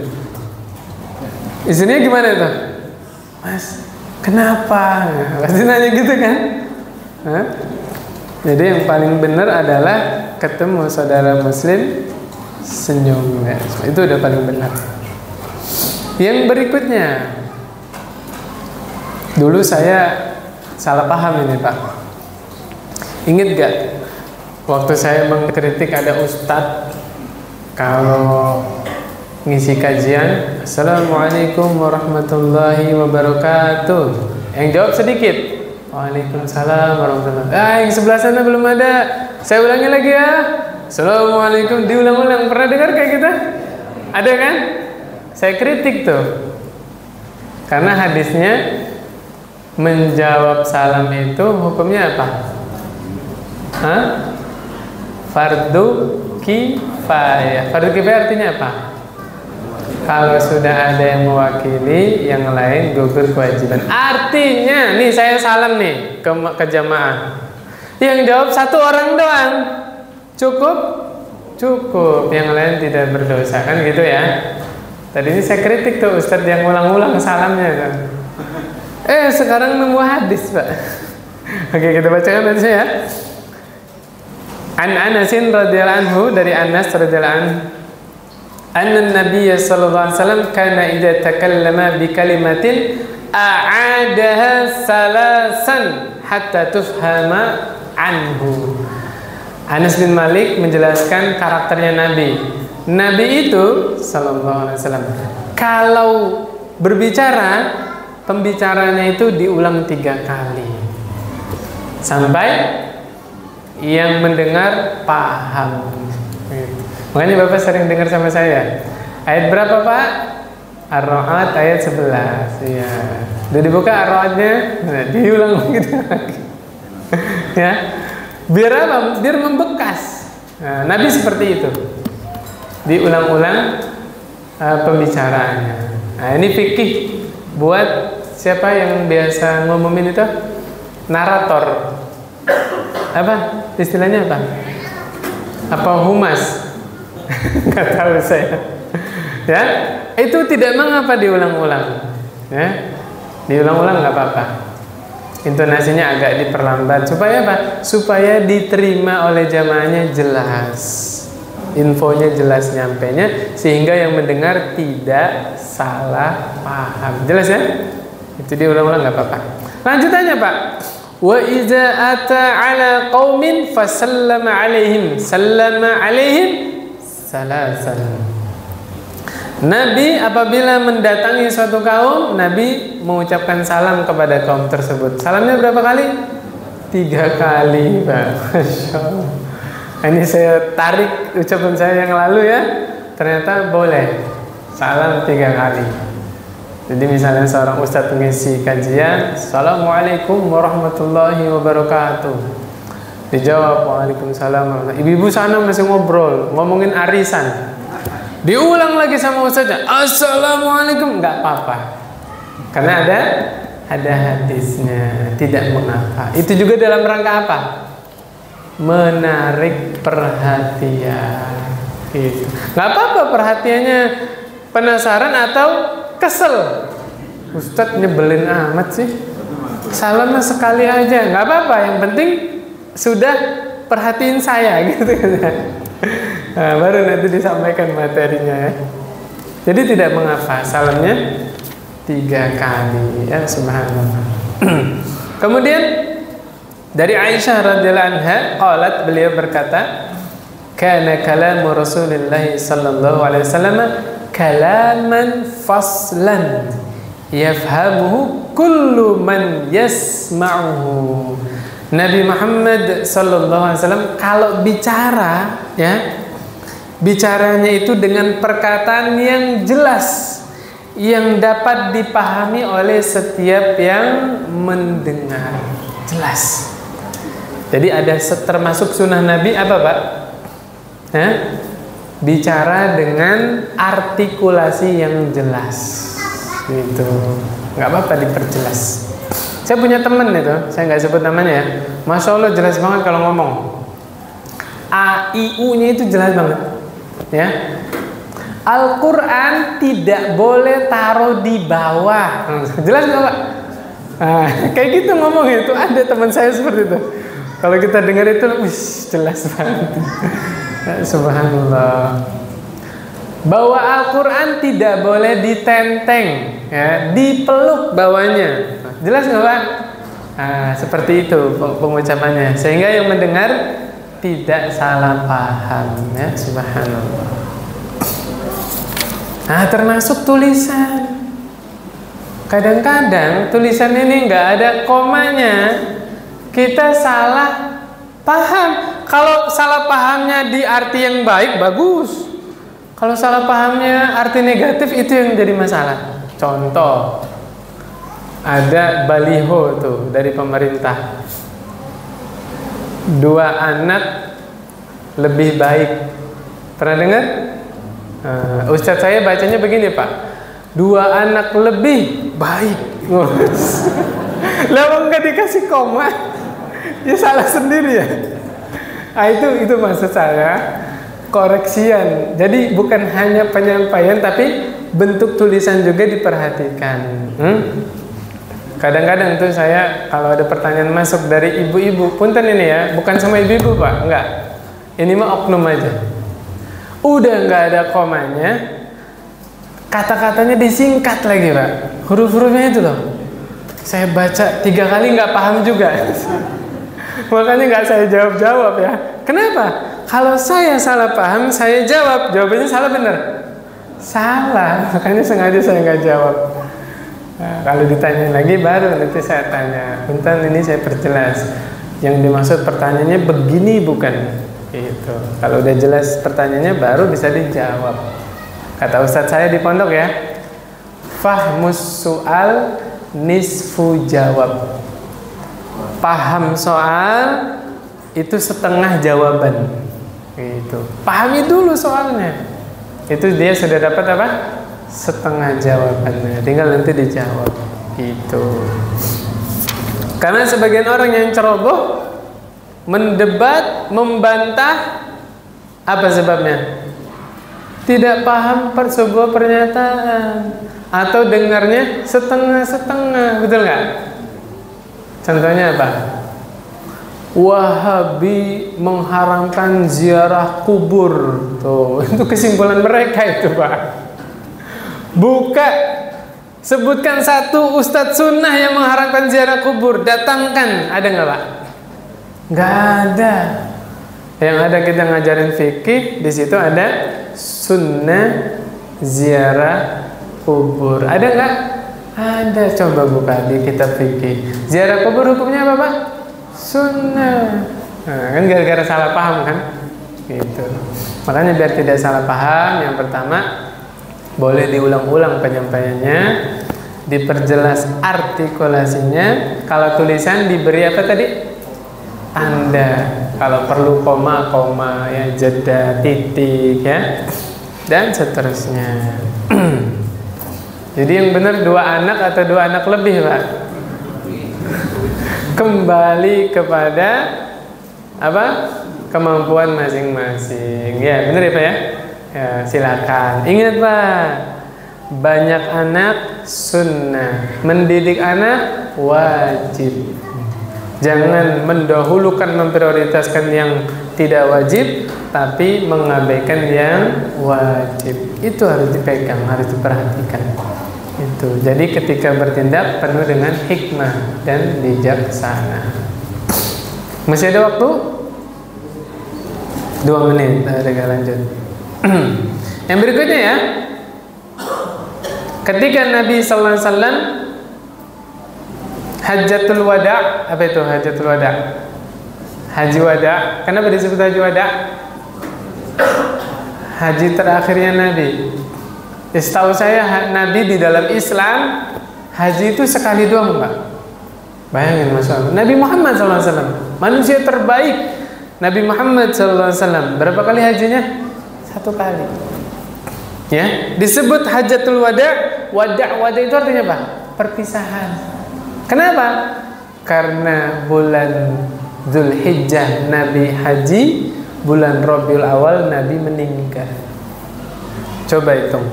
Istrinya gimana itu? Mas, kenapa? Pasti nanya gitu kan? Hah? Jadi yang paling benar adalah ketemu saudara muslim senyum ya. Itu udah paling benar. Yang berikutnya, dulu saya salah paham ini Pak. Ingat gak waktu saya mengkritik ada ustadz kalau ngisi kajian, Assalamualaikum warahmatullahi wabarakatuh, Yang jawab sedikit. Waalaikumsalam warahmatullahi wabarakatuh. Yang sebelah sana belum ada. Saya ulangi lagi ya. Assalamualaikum. Diulang-ulang. Pernah dengar kayak gitu? Ada kan? Saya kritik tuh. Karena hadisnya menjawab salam itu hukumnya apa? Hah? Fardu kifayah. Fardu kifayah artinya apa? Kalau sudah ada yang mewakili, yang lain gugur kewajiban. Artinya, nih saya salam nih ke jamaah. Yang jawab satu orang doang. Cukup? Cukup. Yang lain tidak berdosa, kan gitu ya. Tadi ini saya kritik tuh Ustadz yang ulang-ulang salamnya kan. Sekarang nemu hadis, Pak. Oke, kita bacakan nanti ya. An Anasin radhiyallahu anhu, dari Anas radhiyallahu anhu, anna Nabiy sallallahu alaihi wasallam kana idza takallama bi kalimatin a'adaha salasan hatta tufhama anhu. Anas bin Malik menjelaskan karakternya Nabi. Nabi itu sallallahu alaihi wasallam kalau berbicara, pembicaranya itu diulang 3 kali sampai yang mendengar paham. Makanya Bapak sering dengar sama saya. Ayat berapa, Pak? Ar-Ra'd ayat 11. Ya. Udah dibuka Ar-Ra'dnya, diulang gitu lagi. Ya. Biar apa? Biar membekas. Nah, Nabi seperti itu. Diulang-ulang pembicaraannya. Nah, ini fikih buat siapa yang biasa ngomongin itu? Narator. Apa? Istilahnya apa? Apa humas? Nggak tahu saya. Ya, itu tidak mengapa diulang-ulang. Ya, diulang-ulang nggak apa-apa. Intonasinya agak diperlambat supaya apa? Supaya diterima oleh jamaahnya jelas. Infonya jelas nyampenya sehingga yang mendengar tidak salah paham. Jelas ya? Itu diulang-ulang nggak apa-apa. Lanjutannya, Pak. Wa iza ata ala qaumin fasallama alaihim sallama alaihim salasan. Nabi apabila mendatangi suatu kaum, Nabi mengucapkan salam kepada kaum tersebut. Salamnya berapa kali? 3 kali, Pak. Masya Allah. Ini saya tarik ucapan saya yang lalu ya. Ternyata boleh salam 3 kali. Jadi misalnya seorang ustadz mengisi kajian, Assalamualaikum warahmatullahi wabarakatuh. Dijawab, Waalaikumsalam. Ibu-ibu sana masih ngobrol, ngomongin arisan. Diulang lagi sama ustadznya, Assalamualaikum. Nggak apa-apa. Karena ada hadisnya, tidak mengapa. Itu juga dalam rangka apa? Menarik perhatian. Gitu. Nggak apa-apa perhatiannya penasaran atau kesel. Ustadz nyebelin amat sih. Salamnya sekali aja, nggak apa-apa. Yang penting sudah perhatiin saya gitu. Nah, baru nanti disampaikan materinya ya. Jadi tidak mengapa salamnya 3 kali ya, subhanallah. Kemudian dari Aisyah radhiyallahu anha, qalat, beliau berkata, kana kalamu Rasulillah sallallahu alaihi wasallam kalaman faslan yafhamuhu kullu man yasma'uhu. Nabi Muhammad sallallahu alaihi wasallam kalau bicara ya, bicaranya itu dengan perkataan yang jelas yang dapat dipahami oleh setiap yang mendengar. Jelas. Jadi ada termasuk sunnah Nabi apa, Pak? Bicara dengan artikulasi yang jelas. Gitu. Nggak apa-apa diperjelas. Saya punya teman itu, saya nggak sebut namanya ya. Masya Allah jelas banget kalau ngomong. A, I, U-nya itu jelas banget. Ya. Al-Quran tidak boleh taruh di bawah. Jelas nggak, Pak? Nah, kayak gitu ngomong itu. Ada teman saya seperti itu. Kalau kita dengar itu, jelas banget. Subhanallah. Bahwa Al-Quran tidak boleh ditenteng, ya, dipeluk bawahnya. Jelas nggak, Pak? Nah, seperti itu pengucapannya, sehingga yang mendengar tidak salah paham, ya. Subhanallah. Nah, termasuk tulisan. kadang-kadang tulisan ini nggak ada komanya, kita salah paham. Kalau salah pahamnya di arti yang baik, bagus. Kalau salah pahamnya arti negatif, itu yang jadi masalah. Contoh, ada baliho tuh dari pemerintah, 2 anak lebih baik. Pernah dengar? Ustadz saya bacanya begini Pak, 2 anak lebih baik. Lalu nggak dikasih koma, ya salah sendiri ya. Itu maksud saya, koreksian. Jadi bukan hanya penyampaian, tapi bentuk tulisan juga diperhatikan. Kadang-kadang tuh saya kalau ada pertanyaan masuk dari ibu-ibu, punten ini ya, bukan sama ibu-ibu Pak, enggak. Ini mah oknum aja. Udah nggak ada komanya, kata-katanya disingkat lagi Pak, huruf-hurufnya itu loh. Saya baca 3 kali nggak paham juga. Makanya nggak saya jawab ya. Kenapa? Kalau saya salah paham, saya jawab, jawabannya salah benar. Salah, makanya sengaja saya nggak jawab. Nah, kalau ditanya lagi baru nanti saya tanya. Bentar, ini saya perjelas. Yang dimaksud pertanyaannya begini bukan? Itu. Kalau udah jelas pertanyaannya baru bisa dijawab. Kata ustadz saya di pondok ya, fahmus soal nisfu jawab. Paham soal itu setengah jawaban. Gitu. Pahami dulu soalnya. Itu dia sudah dapat apa? Setengah jawabannya. Tinggal nanti dijawab. Gitu. Karena sebagian orang yang ceroboh mendebat, membantah, apa sebabnya? Tidak paham sebuah pernyataan, atau dengarnya setengah-setengah, betul nggak? Contohnya apa? Wahabi mengharamkan ziarah kubur. Tuh, itu kesimpulan mereka itu Pak. Buka, sebutkan satu ustadz sunnah yang mengharamkan ziarah kubur, datangkan, ada nggak Pak? Nggak ada. Yang ada kita ngajarin fikih, di situ ada sunnah ziarah kubur. Ada nggak? Ada. Coba buka di kitab fikih. Ziarah kubur hukumnya apa Pak? Sunnah. Nah, kan gara-gara salah paham kan? Gitu. Makanya biar tidak salah paham, yang pertama boleh diulang-ulang penyampaiannya, diperjelas artikulasinya. Kalau tulisan diberi apa tadi? Tanda, kalau perlu koma, ya, jeda, titik, ya, dan seterusnya. Jadi yang benar 2 anak atau 2 anak lebih Pak? Kembali kepada apa? Kemampuan masing-masing. Ya benar ya Pak ya? Ya silakan. Ingat Pak, banyak anak sunnah, mendidik anak wajib. Jangan mendahulukan, memprioritaskan yang tidak wajib, tapi mengabaikan yang wajib. Itu harus dipegang, harus diperhatikan. Itu. Jadi ketika bertindak penuh dengan hikmah dan bijaksana. Masih ada waktu? 2 menit. Kita lanjut. Yang berikutnya ya. Ketika Nabi sallallahu alaihi wasallam Hajjatul Wada', apa itu Hajjatul Wada'? Haji Wada'. Kenapa disebut Haji Wada'? Haji terakhirnya Nabi. Setahu saya Nabi di dalam Islam haji itu sekali doang Pak. Bayangin Masya Allah. Nabi Muhammad SAW, manusia terbaik. Nabi Muhammad SAW berapa kali hajinya? 1 kali. Ya, disebut Hajjatul Wada'. Wada' itu artinya apa? Perpisahan. Kenapa? Karena bulan Zulhijjah Nabi haji, bulan Rabiul Awal Nabi meninggal. Coba hitung,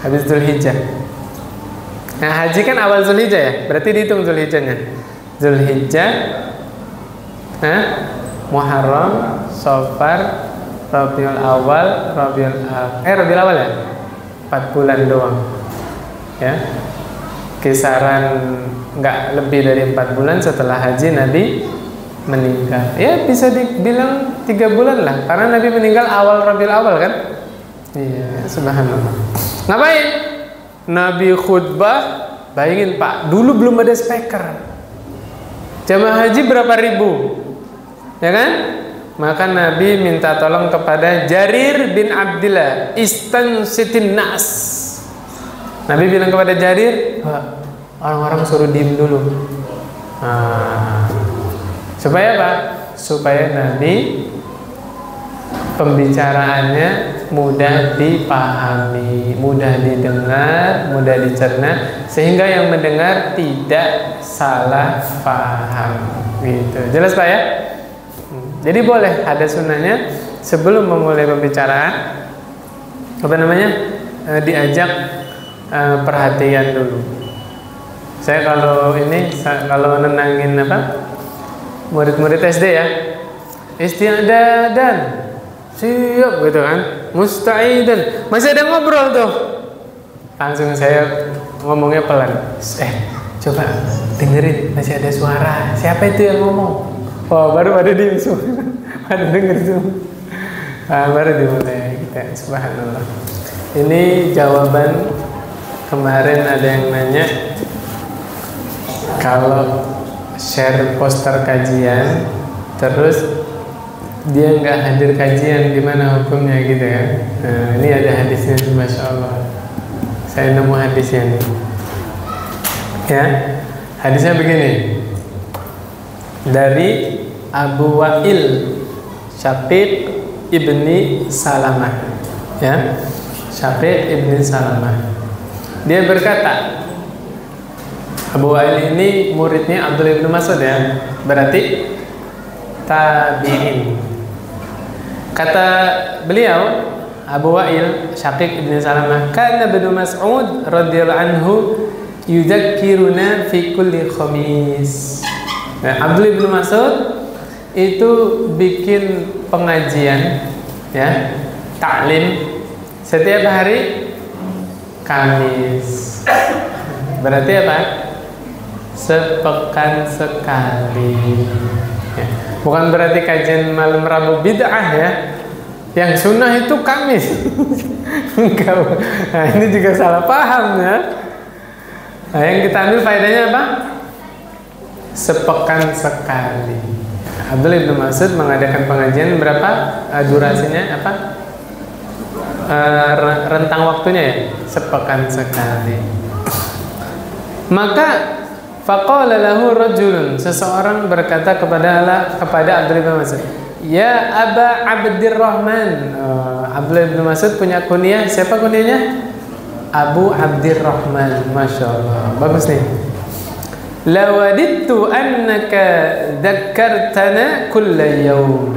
habis Zulhijjah. Nah haji kan awal Zulhijjah ya, berarti dihitung Zulhijjahnya. Zulhijjah, Muharram, Safar, Rabiul Awal, Rabiul Awal ya, 4 bulan doang. Ya, kisaran nggak lebih dari 4 bulan setelah haji Nabi meninggal. Ya bisa dibilang 3 bulan lah, karena Nabi meninggal awal Rabiul Awal kan. Iya, subhanallah. Ngapain? Nabi khutbah Bayangin Pak, dulu belum ada speaker. Jamaah haji berapa ribu? Ya kan? Maka Nabi minta tolong kepada Jarir bin Abdillah, istansitin nas. Nabi bilang kepada Jarir, orang-orang suruh diem dulu. Supaya apa? Supaya Nabi pembicaraannya mudah dipahami, mudah didengar, mudah dicerna, sehingga yang mendengar tidak salah paham. Gitu. Jelas Pak ya? Jadi boleh ada sunnahnya sebelum memulai pembicaraan, diajak perhatian dulu. Saya kalau nenangin murid-murid SD ya, isti'dadan, siap gitu kan, musta'idan, masih ada ngobrol tuh, langsung saya ngomongnya pelan, coba dengerin, masih ada suara, siapa itu yang ngomong? Baru ada diem semua, ada denger semua, baru dimulai kita. Subhanallah. Ini jawaban kemarin ada yang nanya, kalau share poster kajian terus dia nggak hadir kajian, gimana hukumnya gitu ya? Nah, ini ada hadisnya, masya Allah. Saya nemu hadisnya nih. Ya, hadisnya begini. Dari Abu Wa'il Syafiq ibni Salamah, ya, Syafiq ibni Salamah. Dia berkata, Abu Wa'il ini muridnya Abdullah bin Mas'ud ya, berarti tabi'in. Kata beliau, Abu Wa'il Syafiq ibni Salamah, kana Ibnu Mas'ud radhiyallahu anhu yudzakkiruna fi kulli khamis. Nah, Abdullah bin Mas'ud itu bikin pengajian, ya, taklim setiap hari Kamis. Berarti apa? Sepekan sekali. Ya. Bukan berarti kajian malam Rabu bid'ah ya. Yang sunnah itu Kamis. Enggak. Nah, ini juga salah paham ya. Nah, yang kita ambil faedahnya apa? Sepekan sekali. Abdullah bin Mas'ud mengadakan pengajian berapa durasinya? Rentang waktunya ya, sepekan sekali. Maka faqala lahu rajulun, seseorang berkata kepada Abdullah bin Mas'ud, ya Aba Abdirrahman. Abdullah bin Mas'ud punya kunyah, siapa kunyahnya? Abu Abdirrahman. Masya Allah, bagus nih. Lawadittu annaka dzakkartana kulla yaum.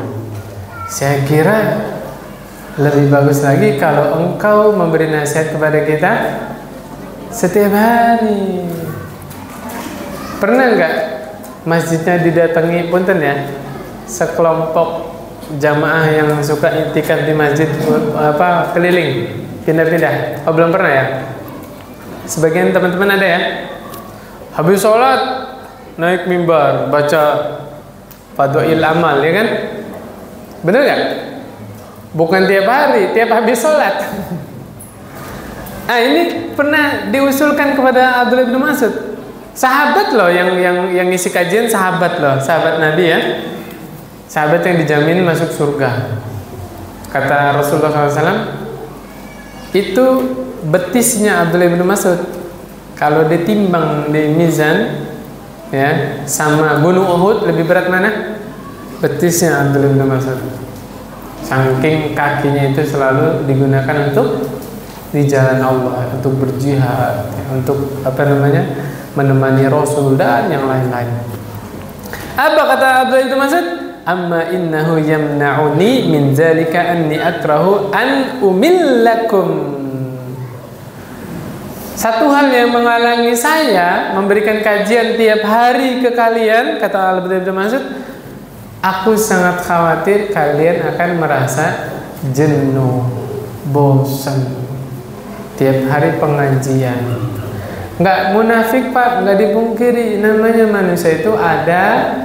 Saya kira lebih bagus lagi kalau engkau memberi nasihat kepada kita setiap hari. Pernah enggak masjidnya didatangi, punten ya, sekelompok jamaah yang suka iktikaf di masjid, keliling, pindah-pindah? Oh, belum pernah ya? Sebagian teman-teman ada ya? Habis sholat naik mimbar baca Fadhail Amal, ya kan? Bener gak? Bukan tiap hari, tiap habis sholat. Ini pernah diusulkan kepada Abdullah bin Mas'ud. Sahabat loh yang ngisi kajian, sahabat loh, sahabat Nabi ya. Sahabat yang dijamin masuk surga. Kata Rasulullah SAW, itu betisnya Abdullah bin Mas'ud kalau ditimbang di mizan ya sama gunung Uhud, lebih berat mana? Betisnya Abdullah bin Mas'ud. Saking kakinya itu selalu digunakan untuk di jalan Allah, untuk berjihad, untuk menemani Rasul dan yang lain-lain. Apa kata Abdullah bin Mas'ud? Amma innahu yamna'uni min zalika anni akrahu an umillakum. Satu hal yang menghalangi saya memberikan kajian tiap hari ke kalian, kata Abdullah bin Mas'ud, aku sangat khawatir kalian akan merasa jenuh, bosan tiap hari pengajian. Nggak munafik Pak, nggak dipungkiri, namanya manusia itu ada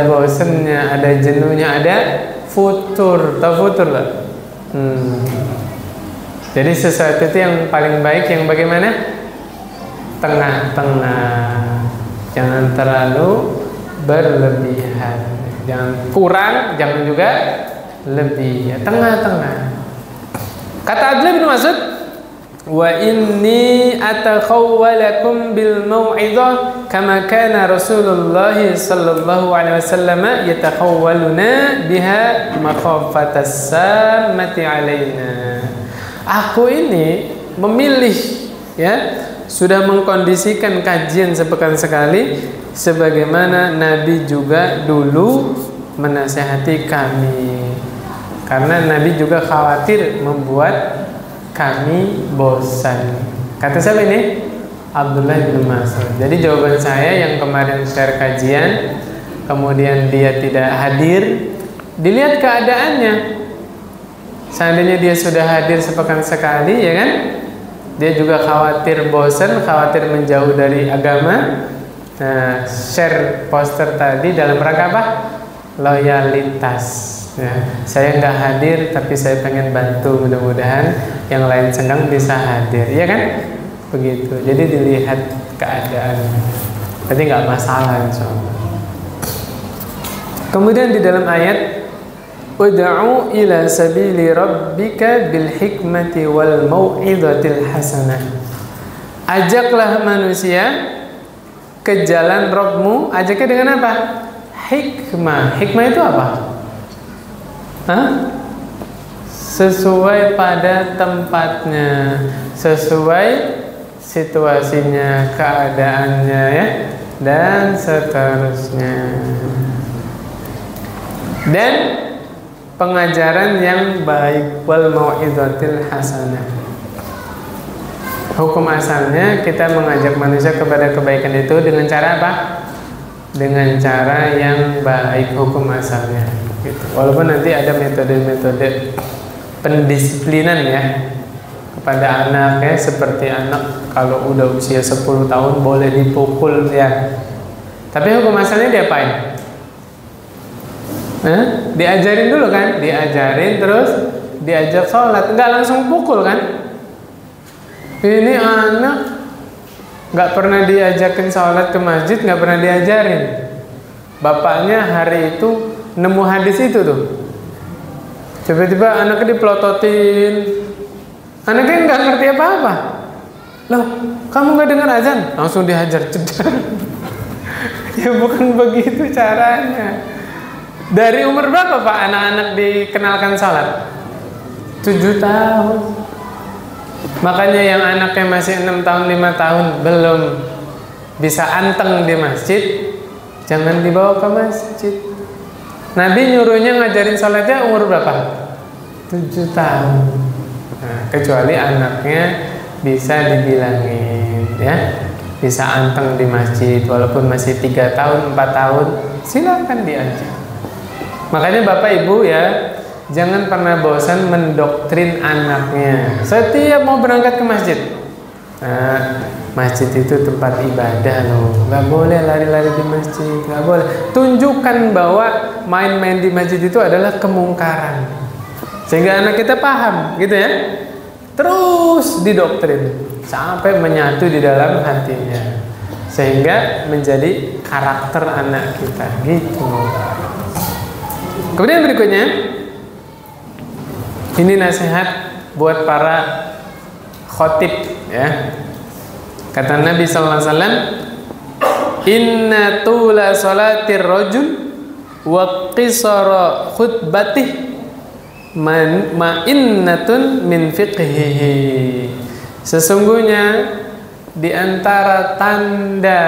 bosannya, ada jenuhnya, ada futur. Tahu futur lah? Jadi sesuatu itu yang paling baik yang bagaimana? tengah-tengah. Jangan terlalu berlebihan. Jangan kurang, jangan juga lebih. Ya, tengah-tengah. Kata Abdullah bin Mas'ud, wa inni atakhawwalakum bil mau'izah kama kana Rasulullah sallallahu alaihi wasallam yatakhawwaluna biha makhafatas sammati alaina. Aku ini memilih, ya, sudah mengkondisikan kajian sepekan sekali sebagaimana Nabi juga dulu menasihati kami. Karena Nabi juga khawatir membuat kami bosan. Kata siapa ini? Abdullah bin Mas'ud. Jadi jawaban saya yang kemarin share kajian, kemudian dia tidak hadir, dilihat keadaannya. Seandainya dia sudah hadir sepekan sekali, ya kan? Dia juga khawatir bosan, khawatir menjauh dari agama. Nah, share poster tadi dalam rangka apa? Loyalitas. Ya, saya nggak hadir, tapi saya pengen bantu. Mudah-mudahan yang lain senggang bisa hadir, ya kan? Begitu. Jadi dilihat keadaan. Berarti nggak masalah, insyaallah. Kemudian di dalam ayat, ud'u ila sabili rabbika bil hikmati wal mau'izatil hasanah. Ajaklah manusia ke jalan Rabbmu, ajaknya dengan apa? Hikmah. Hikmah itu apa? Sesuai pada tempatnya, sesuai situasinya, keadaannya, ya, dan seterusnya. Dan pengajaran yang baik, wal mau'izatil hasanah. Hukum asalnya kita mengajak manusia kepada kebaikan itu dengan cara apa? Dengan cara yang baik, hukum asalnya gitu. Walaupun nanti ada metode-metode pendisiplinan, ya, kepada anak, ya, seperti anak kalau udah usia 10 tahun boleh dipukul, ya. Tapi hukum asalnya diapain? Diajarin dulu kan? Diajarin terus diajak sholat, nggak langsung pukul kan? Ini anak nggak pernah diajakin sholat ke masjid, nggak pernah diajarin. Bapaknya hari itu nemu hadis itu tuh, tiba-tiba anaknya dipelototin, anaknya nggak ngerti apa-apa. Loh, kamu nggak dengar azan? Langsung dihajar, cedar. Ya bukan begitu caranya. Dari umur berapa Pak anak-anak dikenalkan sholat? 7 tahun. Makanya yang anaknya masih 6 tahun, 5 tahun belum bisa anteng di masjid, jangan dibawa ke masjid. Nabi nyuruhnya ngajarin sholatnya umur berapa? 7 tahun. Nah, kecuali anaknya bisa dibilangin, ya, bisa anteng di masjid, walaupun masih 3 tahun, 4 tahun, silakan diajak. Makanya Bapak Ibu, ya, jangan pernah bosan mendoktrin anaknya. Setiap mau berangkat ke masjid, nah, masjid itu tempat ibadah loh, nggak boleh lari-lari di masjid, nggak boleh. Tunjukkan bahwa main-main di masjid itu adalah kemungkaran, sehingga anak kita paham, gitu ya. Terus didoktrin sampai menyatu di dalam hatinya, sehingga menjadi karakter anak kita, gitu. Kemudian berikutnya, ini nasihat buat para khotib, ya. Kata Nabi sallallahu alaihi wasallam, inna tula salatir rajul wa qisara khutbatih ma'innatun min fiqhihi. Sesungguhnya di antara tanda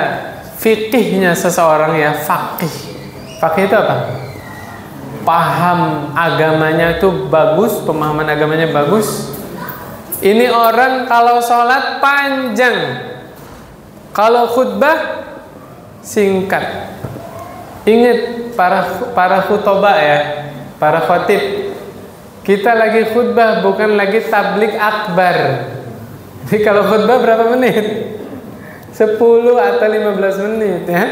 fikihnya seseorang, ya, faqih. Faqih itu apa? Paham agamanya itu bagus, pemahaman agamanya bagus. Ini orang kalau sholat panjang, kalau khutbah singkat. Ingat para khutbah, ya, para khotib. Kita lagi khutbah, bukan lagi tablik akbar. Jadi kalau khutbah berapa menit? 10 atau 15 menit, ya.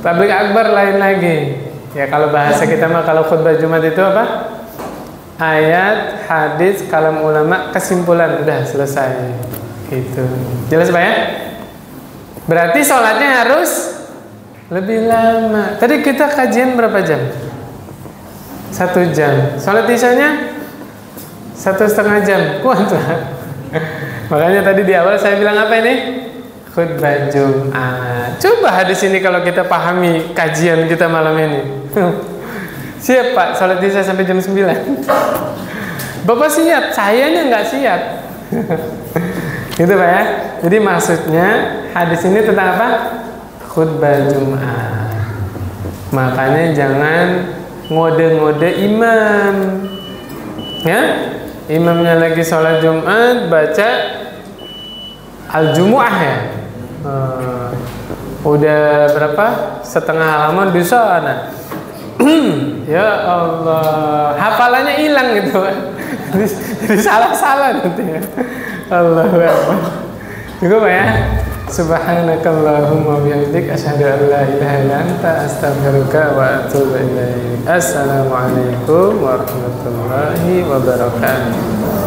Tablik akbar lain lagi. Ya, kalau bahasa kita mah kalau khutbah Jumat itu apa? Ayat, hadis, kalam ulama, kesimpulan, udah selesai. Gitu. Jelas Pak, ya? Berarti sholatnya harus lebih lama. Tadi kita kajian berapa jam? 1 jam. Sholat isyanya 1,5 jam. Kuat lah. Makanya tadi di awal saya bilang apa ini? Khutbah Jumat. Coba hadis ini kalau kita pahami kajian kita malam ini. Siap Pak, sholat isya sampai jam 9. Bapak siap, sayanya nggak siap. Gitu Pak ya. Jadi maksudnya hadis ini tentang apa? Khutbah Jumat. Makanya jangan ngode-ngode imam. Ya? Imamnya lagi sholat Jumat baca Al-Jumu'ah ya. Udah berapa? Setengah halaman di sana. Ya Allah, hafalannya hilang gitu Pak. Jadi salah-salah nanti ya. Allahu Akbar. Cukup Pak ya. Subhanakallahumma bihamdik asyhadu an la ilaha illa anta astaghfiruka wa atubu ilaik. Assalamualaikum warahmatullahi wabarakatuh.